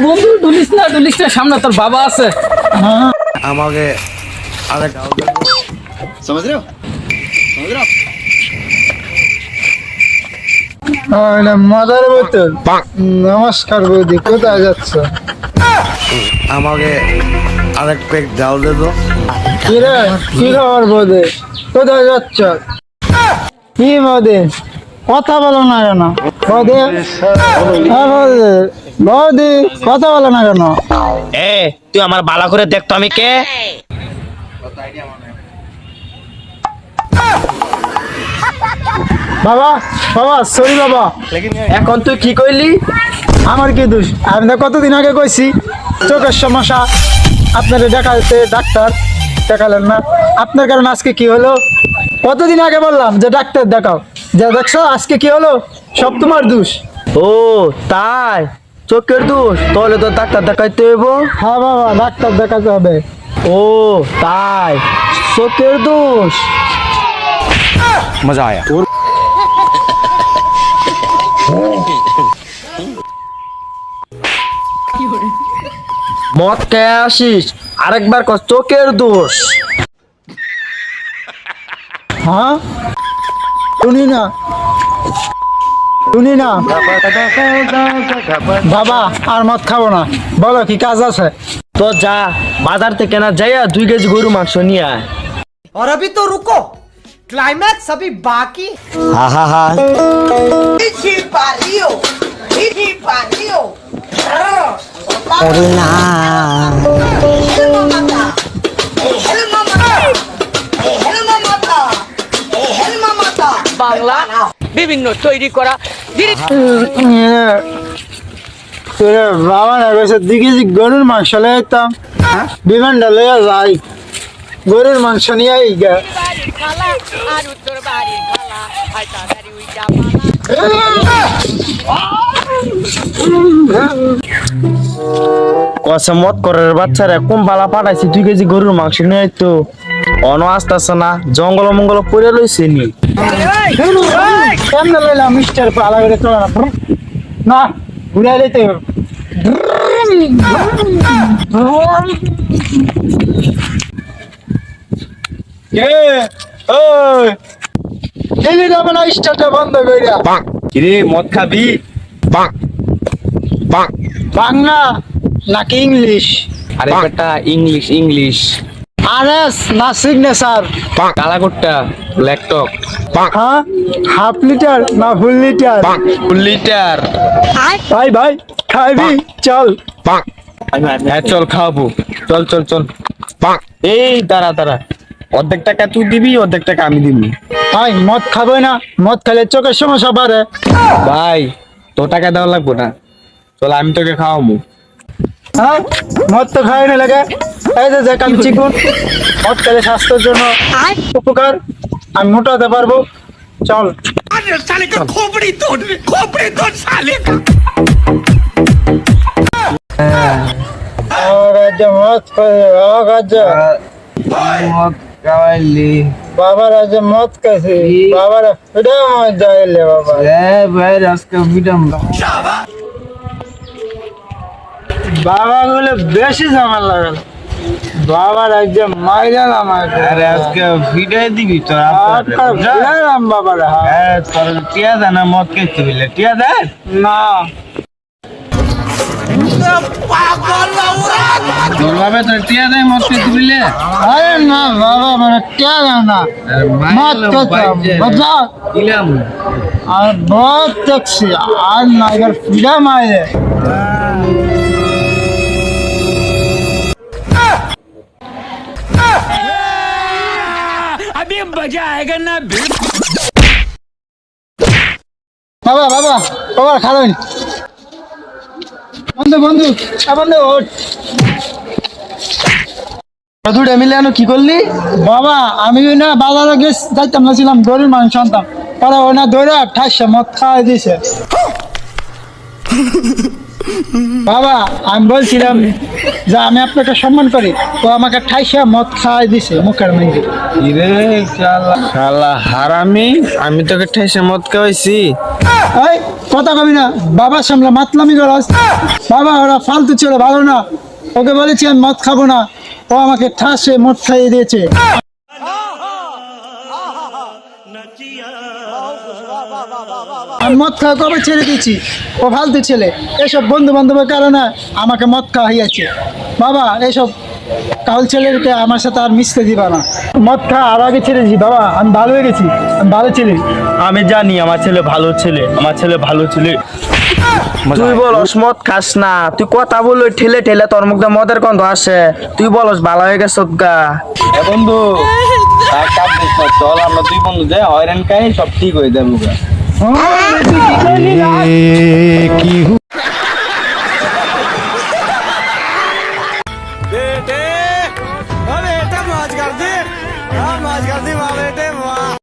বন্ধু ডুলিস না সামনে তোর বাবা আছে। আমাকে আরে গাও समझ रहे हो মাদার বোতল। নমস্কার বৌদি, কোথায় যাচ্ছ? আমাকে আরেক প্যাক গাও দে তো। কি রে, কি খবর বৌদি? কোথায় যাচ্ছ? কি বৌদি, কথা বলো না কেন? বৌদি, হ্যাঁ বৌদি, বৌদি কথা বলো না কেন? এ তুই আমার বালা করে দেখতো আমি কে? বাবা বাবা সরি বাবা। এখন তুই কি কইলি? আমার কি দোষ? আমি তো কতদিন আগে কইছি চোখের সমস্যা, আপনারা দেখাতে ডাক্তার দেখালেন না। আপনার কারণে আজকে কি হলো? কতদিন আগে বললাম যে ডাক্তার দেখাও, যে দেখছো আজকে কি হলো? সব তোমার দোষ। ও তাই, চোখের দোষ? তাহলে তো ডাক্তার দেখাইতে হইব। হ্যাঁ বাবা, ডাক্তার দেখাতে হবে। ও তাই, চোখের দোষ। मजा आया মদ খেয়ে আসিস, আরেকবার কর চোখের দোষ। হ্যাঁ শুনি না, শুনি না বাবা, আর মদ খাবো না। বলো কি কাজ আছে? তো যা, বাজার থেকে না যাইয়া 2 কেজি গরু মাংস নিয়ে আয়। और अभी तो रुको, क्लाइमैक्स अभी बाकी। হা হা হা। বাংলা বিভিন্ন তৈরি করা বাবা না গেছে দিকে গরুর মাংস লয়ে যেতাম, বিমানটা লইয়া যাই, গরুর মাংস নিয়ে আই গা। খালা আর উত্তর বাড়ির খালা আর তাড়াতাড়ি উইটা কসে মত করার বাচ্চারা কোন বালা পাঠাইছি 2 কেজি গরুর মাংস নিয়ে তো অন আসতেছে না, জঙ্গল মঙ্গল পড়ে লইছে নি। কেমন লইলাম মিস্টার পালা করে চলে না, ঘুরাই লইতে স্টার্টটা বন্ধ কইরা। কিরে মদ খাবি? বাংলা নাকি ইংলিশ? আরে বেটা ইংলিশ ইংলিশ। আরএস না সিগনেচার? কালাকুট্টা ল্যাপটপ। হ্যাঁ, হাফ লিটার না ফুল লিটার? ফুল লিটার। ভাই ভাই খাইবি? চল। হ্যাঁ চল খাওয়াবো, চল চল চল। এই দাঁড়া দাঁড়া, অর্ধেক টাকা তুই দিবি, অর্ধেক টাকা আমি দিবি। ভাই মদ খাবো না, মদ খেলে চোখের সমস্যা বাড়ে। ভাই তোর টাকা দেওয়া লাগবো না, চল আমি তোকে খাওয়াবো। হ্যাঁ, মদ তো খাই না লাগে। এই যে যে কাম চিকুন, মদ খেলে স্বাস্থ্যের জন্য উপকার, আমি মোটা হতে পারবো। চল। মদ কাওয়াইলি বাবা রাজা মদ খাইছে, বাবার ফিডা মদ যাইলে বাবা। ভাই আজকে বিডম বাবা গুলো বেশি ঝামেলা লাগাল, বাবা রাজা মাইরাল আমাকে। আরে আজকে ভিডিও দিবি তো ফিরালাম বাবারা। তোর টিয়া দে না, মদ খেতে বিলে টিয়া দে না তোর বাবা তোর টিয়া দেয় মদ খেতে বিলে। আরে না বাবা, মানে क्या জানা মদ খেতাম বাজা দিলাম আর বহুত ট্যাক্সি আর না এবার ফিরা মাইরে। अभी मजा आएगा ना। বাবা বাবা বাবা খাবেন? বন্ধু বন্ধু বন্ধু ওঠ। দুটা মিলে আনো কি করলি? বাবা আমি না বাজারে যাইতাম না, ছিলাম গরুর মাংস আনতাম, পরে ও না ধরে ঠাইসে মদ খাওয়াই দিছে। বাবা আমি বলছিলাম যে আমি আপনাকে সম্মান করি, তো আমাকে ঠাইসে মদ খাওয়াই দিছে মুখের মধ্যে। শালা হারামি, আমি তোকে ঠেসে মদ খাওয়াইছি? এই কথা কবি না, বাবার সামনে মাতলামি করস। বাবা ওরা ফালতু ছিল, ভালো না। ওকে বলেছি আমি মদ খাবো না, ও আমাকে ঠাসে মদ খাইয়ে দিয়েছে। আমি মদ খাওয়া কবে ছেড়ে দিয়েছি, ও ফালতু ছেলে। এসব বন্ধু বান্ধবের কারণে আমাকে মদ খাওয়া হইয়াছে। বাবা এইসব কাল ছেলেকে আমার সাথে আর মিশতে দিবা না। মদ খাওয়া আর আগে ছেড়েছি বাবা, আমি ভালো হয়ে গেছি, আমি ভালো ছেলে। আমি জানি আমার ছেলে ভালো ছেলে, আমার ছেলে ভালো ছেলে। তুই বলস মদ খাস না, তুই কথা বলে ঠেলে ঠেলে তোর মুখে মদের গন্ধ আসে, তুই বলস ভালো হয়ে গেছ গা। বন্ধু আর কাজ দিস না, চল আমরা দুই বন্ধু যে হয়রান খাই সব ঠিক হয়ে যাবো গা। কি